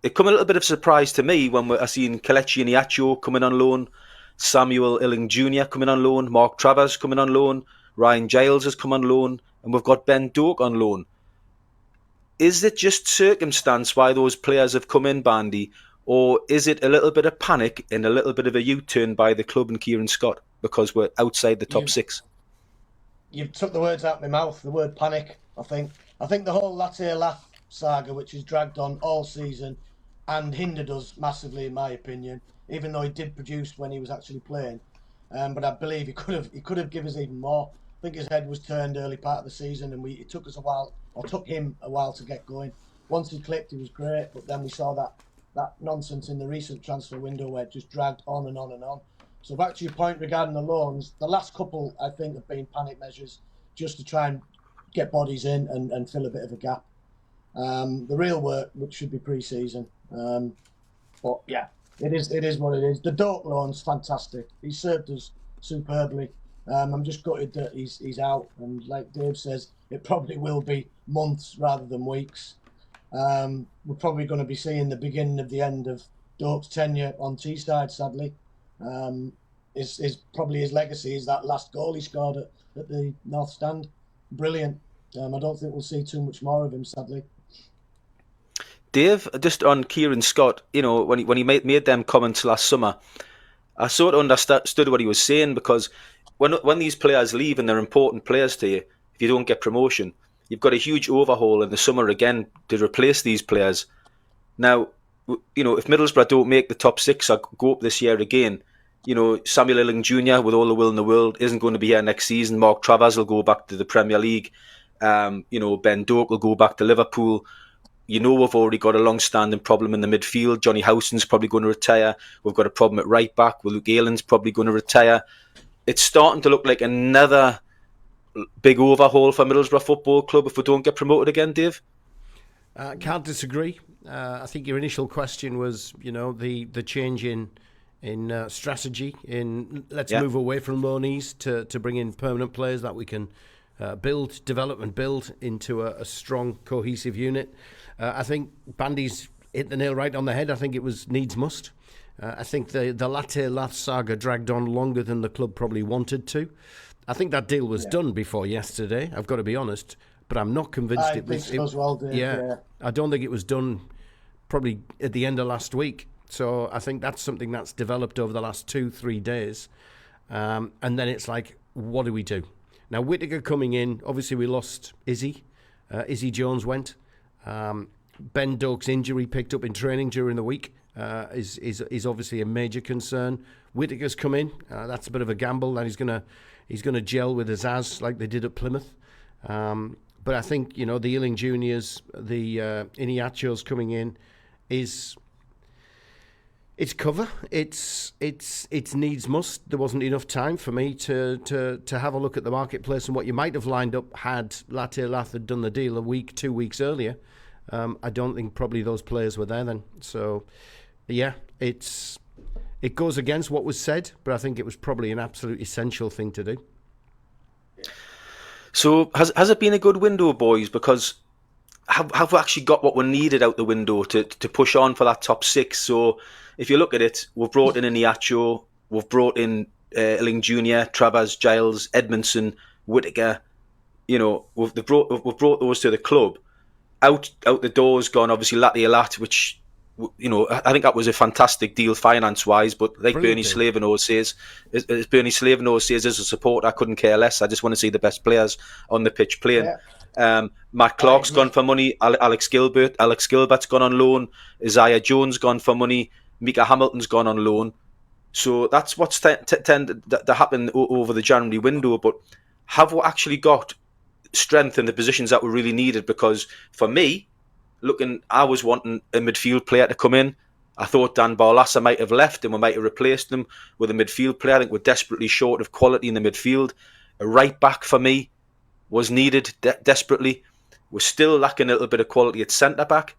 it come a little bit of a surprise to me when I seen Kelechi Iheanacho coming on loan, Samuel Illing Jr. coming on loan, Mark Travers coming on loan, Ryan Giles has come on loan, and we've got Ben Doak on loan. Is it just circumstance why those players have come in, Bandy, or is it a little bit of panic and a little bit of a U-turn by the club and Kieran Scott because we're outside the top 6? You've took the words out of my mouth, the word panic, I think. I think the whole Latte Laugh saga, which has dragged on all season and hindered us massively, in my opinion, even though he did produce when he was actually playing. But I believe he could have given us even more. I think his head was turned early part of the season, and it took him a while to get going. Once he clicked, he was great, but then we saw that nonsense in the recent transfer window where it just dragged on and on and on. So back to your point regarding the loans, the last couple I think have been panic measures just to try and get bodies in and fill a bit of a gap. The real work, which should be pre-season, but yeah, it is what it is. The Doak loan's fantastic. He served us superbly. I'm just gutted that he's out, and like Dave says, it probably will be months rather than weeks. We're probably going to be seeing the beginning of the end of Doak's tenure on Teesside, sadly. Probably his legacy is that last goal he scored at the North Stand. Brilliant. I don't think we'll see too much more of him, sadly. Dave, just on Kieran Scott, when he made them comments last summer, I sort of understood what he was saying, because when these players leave and they're important players to you, if you don't get promotion, you've got a huge overhaul in the summer again to replace these players. Now, if Middlesbrough don't make the top 6 or go up this year again, Samuel Illing Jr., with all the will in the world, isn't going to be here next season. Mark Travers will go back to the Premier League. Ben Doak will go back to Liverpool. We've already got a long-standing problem in the midfield. Johnny Howson's probably going to retire. We've got a problem at right back. Luke Aylin's probably going to retire. It's starting to look like another big overhaul for Middlesbrough Football Club if we don't get promoted again, Dave. Can't disagree. I think your initial question was, the change in strategy. Let's move away from loanees to bring in permanent players that we can develop and build into a strong, cohesive unit. I think Bandy's hit the nail right on the head. I think it was needs must. I think the Latte Laugh saga dragged on longer than the club probably wanted to. I think that deal was done before yesterday. I've got to be honest, but I'm not convinced I it was. think so as well, Dave, yeah. I don't think it was done probably at the end of last week. So I think that's something that's developed over the last 2-3 days. And then it's like, what do we do? Now, Whittaker coming in, obviously we lost Izzy. Izzy Jones went. Ben Doak's injury picked up in training during the week is obviously a major concern. Whittaker's come in. That's a bit of a gamble that he's gonna gel with Azaz like they did at Plymouth. But I think, the Ealing Juniors, the Iniachos coming in it's cover. It's needs must. There wasn't enough time for me to have a look at the marketplace and what you might have lined up had Latte Lath had done the deal 2 weeks earlier. I don't think probably those players were there then. So, yeah, it goes against what was said, but I think it was probably an absolute essential thing to do. So has it been a good window, boys? Because have we actually got what we needed out the window to push on for that top six? So if you look at it, we've brought in Iniacho, we've brought in Ealing Junior, Travers, Giles, Edmondson, Whittaker. We've brought those to the club. Out the door's gone, obviously, Latte Lat, which, I think that was a fantastic deal finance-wise, but like Bernie Slavino says, as a supporter, I couldn't care less. I just want to see the best players on the pitch playing. Yeah. Matt Clark's gone for money. Alex Gilbert's gone on loan. Isaiah Jones gone for money. Mika Hamilton's gone on loan. So that's what's tended to happen over the January window. But have we actually got strength in the positions that were really needed? Because for me, I was wanting a midfield player to come in. I thought Dan Barlassa might have left and we might have replaced him with a midfield player. I think we're desperately short of quality in the midfield. A right back for me was needed desperately. We're still lacking a little bit of quality at centre back,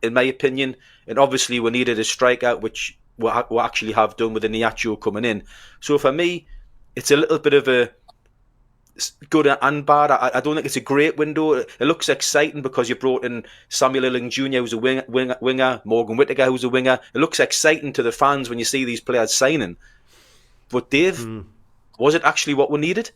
in my opinion. And obviously we needed a striker, which we actually have done with Iniacho coming in. So for me, it's a little bit of a good and bad. I don't think it's a great window. It looks exciting because you brought in Samuel Ealing Jr., who's a winger, Morgan Whittaker, who's a winger. It looks exciting to the fans when you see these players signing. But Dave, was it actually what we needed?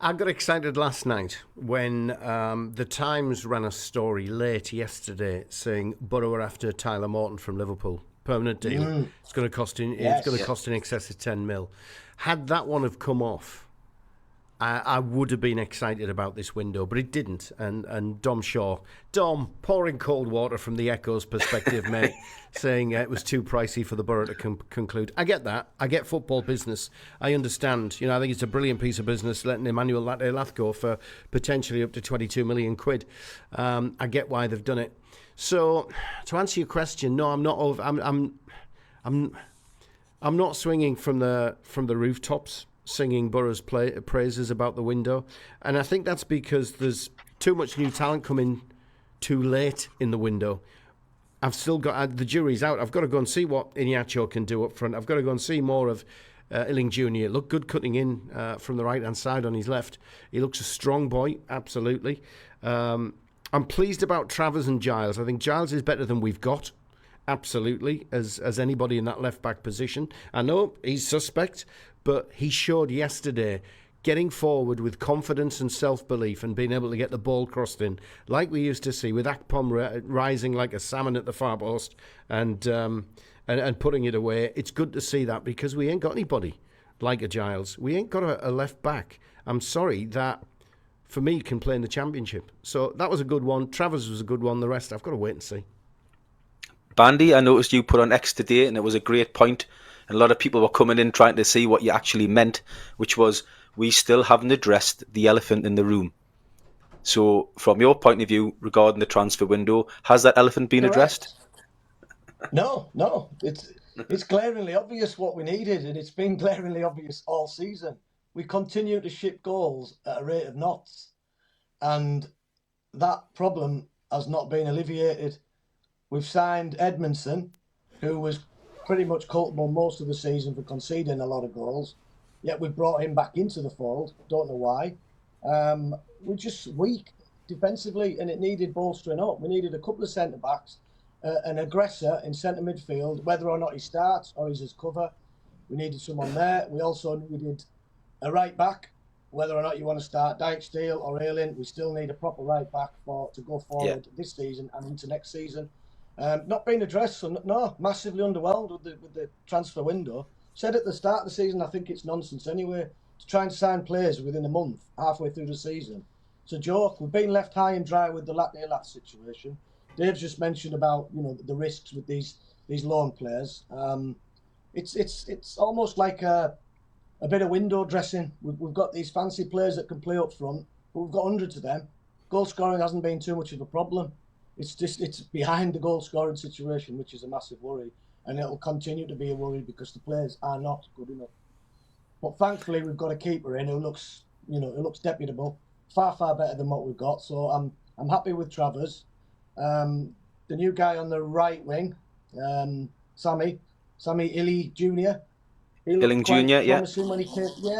I got excited last night when the Times ran a story late yesterday saying Boro are after Tyler Morton from Liverpool. Permanent deal. It's going to cost in excess of 10 mil. Had that one have come off, I would have been excited about this window, but it didn't. And Dom pouring cold water from the Echo's perspective, mate, saying it was too pricey for the Borough to conclude. I get that. I get football business. I understand. I think it's a brilliant piece of business letting Emmanuel Latte Lath go for potentially up to 22 million quid. I get why they've done it. So to answer your question, no, I'm not. I'm not swinging from the rooftops, singing Borough's praises about the window. And I think that's because there's too much new talent coming too late in the window. I've still got the jury's out. I've got to go and see what Iniacho can do up front. I've got to go and see more of Ealing Jr. Looked good cutting in from the right-hand side on his left. He looks a strong boy, absolutely. I'm pleased about Travers and Giles. I think Giles is better than we've got, absolutely, as anybody in that left-back position. I know he's suspect, but he showed yesterday getting forward with confidence and self-belief and being able to get the ball crossed in, like we used to see with Akpom rising like a salmon at the far post and putting it away. It's good to see that because we ain't got anybody like a Giles. We ain't got a left-back. I'm sorry, that, for me, can play in the Championship. So that was a good one. Travers was a good one. The rest, I've got to wait and see. Bandy, I noticed you put on X today, and it was a great point. And a lot of people were coming in trying to see what you actually meant, which was we still haven't addressed the elephant in the room. So from your point of view regarding the transfer window, has that elephant been addressed? No. It's glaringly obvious what we needed, and it's been glaringly obvious all season. We continue to ship goals at a rate of knots, and that problem has not been alleviated. We've signed Edmondson, who was pretty much culpable most of the season for conceding a lot of goals, yet we've brought him back into the fold. Don't know why. We're just weak defensively, and it needed bolstering up. We needed a couple of centre-backs, an aggressor in centre midfield, whether or not he starts or he's as cover. We needed someone there. We also needed a right back, whether or not you want to start Dyke Steele or Ayling, we still need a proper right back to go forward this season and into next season. Not being addressed, so no, massively underwhelmed with the transfer window. Said at the start of the season, I think it's nonsense anyway, to try and sign players within a month, halfway through the season. It's a joke. We've been left high and dry with the Latnier situation. Dave's just mentioned about the risks with these loan players. It's almost like a bit of window dressing. We've got these fancy players that can play up front, but we've got hundreds of them. Goal scoring hasn't been too much of a problem. It's behind the goal scoring situation, which is a massive worry, and it'll continue to be a worry because the players are not good enough. But thankfully, we've got a keeper in who looks deputable, far better than what we've got. So I'm happy with Travers. The new guy on the right wing, Sammy Illy Jr. Illing Jr.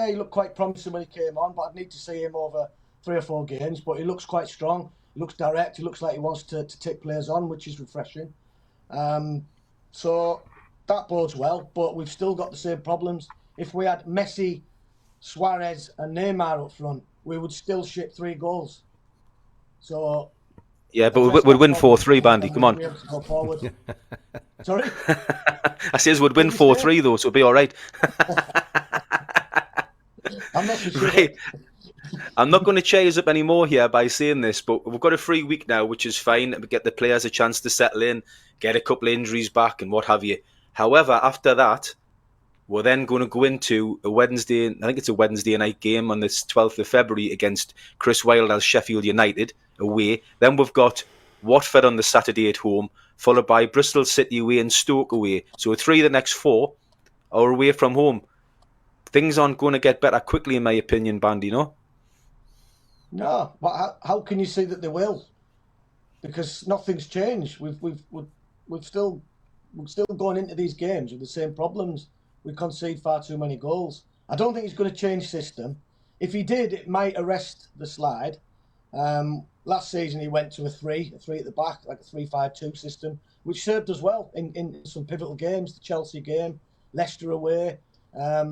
He looked quite promising when he came on, but I'd need to see him over 3 or 4 games. But he looks quite strong. He looks direct. He looks like he wants to take players on, which is refreshing. So that bodes well, but we've still got the same problems. If we had Messi, Suarez and Neymar up front, we would still ship 3 goals. So... Yeah, but we'd win 4-3, Bandy. Come on. Sorry? I says we'd win 4-3 though, so it'll be all right. I'm not sure. Right. I'm not going to chase up any more here by saying this, but we've got a free week now, which is fine. We get the players a chance to settle in, get a couple of injuries back and what have you. However, after that, we're then going to go into a Wednesday night game on the 12th of February against Chris Wilder's Sheffield United away. Then we've got Watford on the Saturday at home, followed by Bristol City away and Stoke away. So 3 of the next 4 are away from home. Things aren't going to get better quickly, in my opinion, Bandy, no? No, but how can you see that they will? Because nothing's changed. We're still going into these games with the same problems. We concede far too many goals. I don't think he's going to change system. If he did, it might arrest the slide. Last season he went to a 3 at the back, like a 3-5-2 system, which served us well in some pivotal games. The Chelsea game, Leicester away. I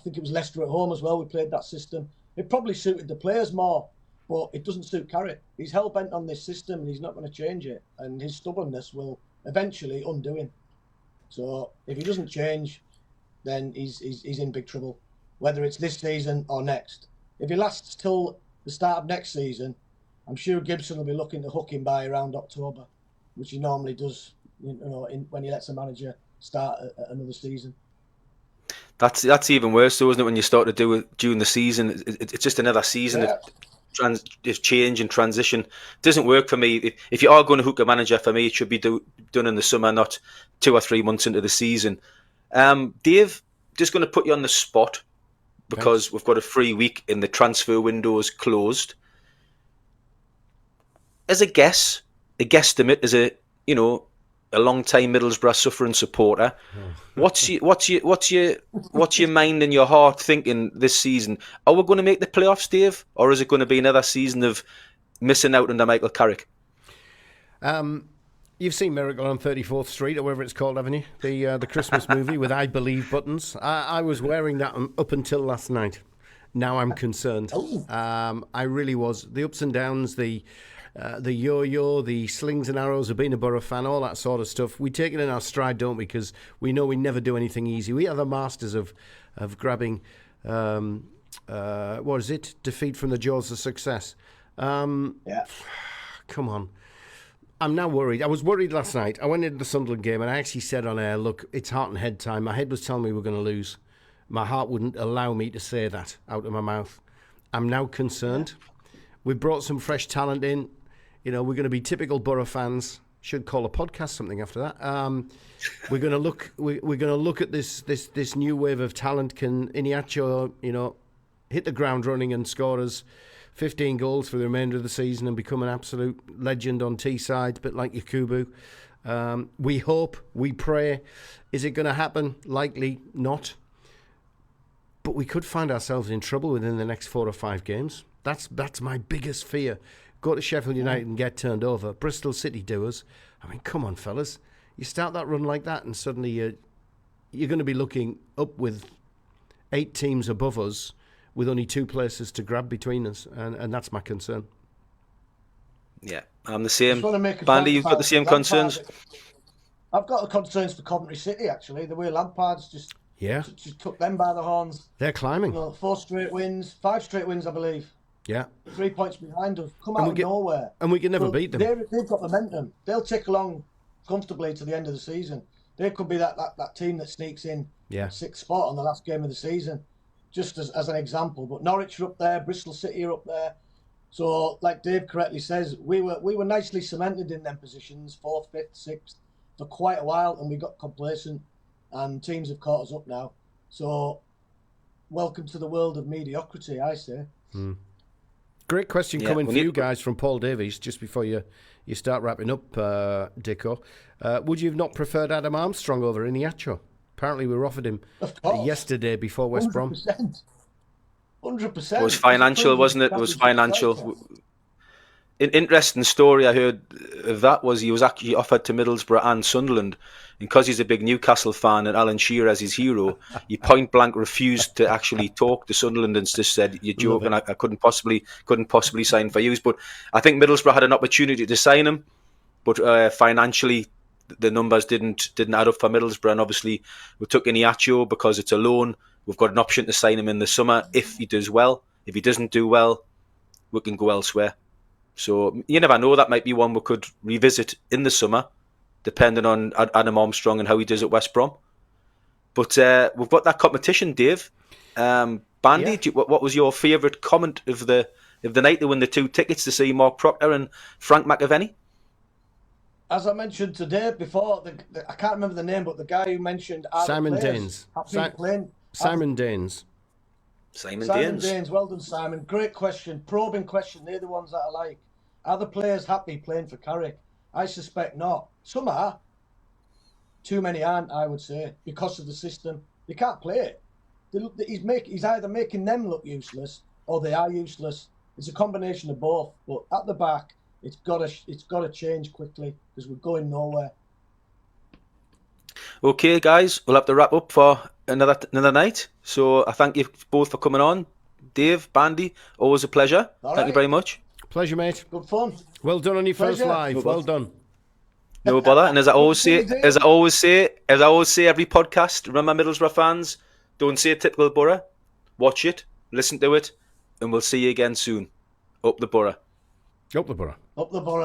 think it was Leicester at home as well. We played that system. It probably suited the players more, but it doesn't suit Carrick. He's hell bent on this system and he's not going to change it. And his stubbornness will eventually undo him. So if he doesn't change, then he's in big trouble, whether it's this season or next. If he lasts till the start of next season, I'm sure Gibson will be looking to hook him by around October, which he normally does, when he lets a manager start another season. That's even worse, though, isn't it? When you start to do it during the season, it's just another season of change and transition. It doesn't work for me. If you are going to hook a manager, for me, it should be done in the summer, not 2 or 3 months into the season. Dave, just going to put you on the spot because we've got a free week and the transfer window is closed. As a guesstimate, as a long-time Middlesbrough suffering supporter, what's your mind and your heart thinking this season? Are we going to make the playoffs, Dave, or is it going to be another season of missing out under Michael Carrick? You've seen Miracle on 34th Street, or whatever it's called, haven't you? The Christmas movie with I Believe buttons. I was wearing that up until last night. Now I'm concerned. I really was. The ups and downs, the yo-yo, the slings and arrows of being a Boro fan, all that sort of stuff. We take it in our stride, don't we? Because we know we never do anything easy. We are the masters of grabbing, defeat from the jaws of success. Come on. I'm now worried. I was worried last night. I went into the Sunderland game and I actually said on air, look, it's heart and head time. My head was telling me we're going to lose. My heart wouldn't allow me to say that out of my mouth. I'm now concerned. We've brought some fresh talent in. We're going to be typical Boro fans. Should call a podcast something after that. We're going to look. We're going to look at this new wave of talent. Can Iheanacho, hit the ground running and score us 15 goals for the remainder of the season and become an absolute legend on Teesside, a bit like Yakubu. We hope, we pray. Is it going to happen? Likely not. But we could find ourselves in trouble within the next 4 or 5 games. That's my biggest fear. Go to Sheffield United and get turned over. Bristol City do us. I mean, come on, fellas. You start that run like that and suddenly you're going to be looking up with 8 teams above us with only 2 places to grab between us, and that's my concern. Yeah, I'm the same. Just want to make a Bandy, point you've got about the same Lampard. concerns? I've got the concerns for Coventry City, actually. The way Lampard's just took them by the horns. They're climbing. 4 straight wins, 5 straight wins, I believe. Yeah. 3 points behind us. Come out of nowhere. And we can never beat them. They've got momentum. They'll tick along comfortably to the end of the season. They could be that team that sneaks in 6th spot on the last game of the season, just as an example. But Norwich are up there, Bristol City are up there. So, like Dave correctly says, we were nicely cemented in them positions, 4th, 5th, 6th, for quite a while, and we got complacent, and teams have caught us up now. So, welcome to the world of mediocrity, I say. Great question coming for you guys from Paul Davies, just before you start wrapping up, Dicko. Would you have not preferred Adam Armstrong over Iniacho? Apparently we were offered him yesterday before West Brom. 100%. It was financial, wasn't it? It was financial. An interesting story I heard of that was he was actually offered to Middlesbrough and Sunderland, and because he's a big Newcastle fan and Alan Shearer as his hero, he point blank refused to actually talk to Sunderland and just said, "You're joking. I couldn't possibly sign for you." But I think Middlesbrough had an opportunity to sign him, but financially the numbers didn't add up for Middlesbrough, and obviously we took Iniacho because it's a loan. We've got an option to sign him in the summer if he does well. If he doesn't do well, we can go elsewhere. So you never know, that might be one we could revisit in the summer, depending on Adam Armstrong and how he does at West Brom. But we've got that competition, Dave. Bandy, what was your favourite comment of the night to win the 2 tickets to see Mark Proctor and Frank McAvenny? As I mentioned today before, I can't remember the name, but the guy who mentioned Simon Daines. Simon Daines. Simon Daines. Well done, Simon. Great question. Probing question. They're the ones that I like. Are the players happy playing for Carrick? I suspect not. Some are. Too many aren't, I would say, because of the system. They can't play it. He's either making them look useless or they are useless. It's a combination of both. But at the back, it's got to change quickly because we're going nowhere. Okay, guys, we'll have to wrap up for another night. So I thank you both for coming on. Dave, Bandy, always a pleasure. Thank you very much. Pleasure, mate. Good fun. Well done on your first live. Well done. No bother. And as I always say, every podcast, remember, Middlesbrough fans, don't say typical Boro. Watch it, listen to it, and we'll see you again soon. Up the Boro. Up the Boro. Up the Boro.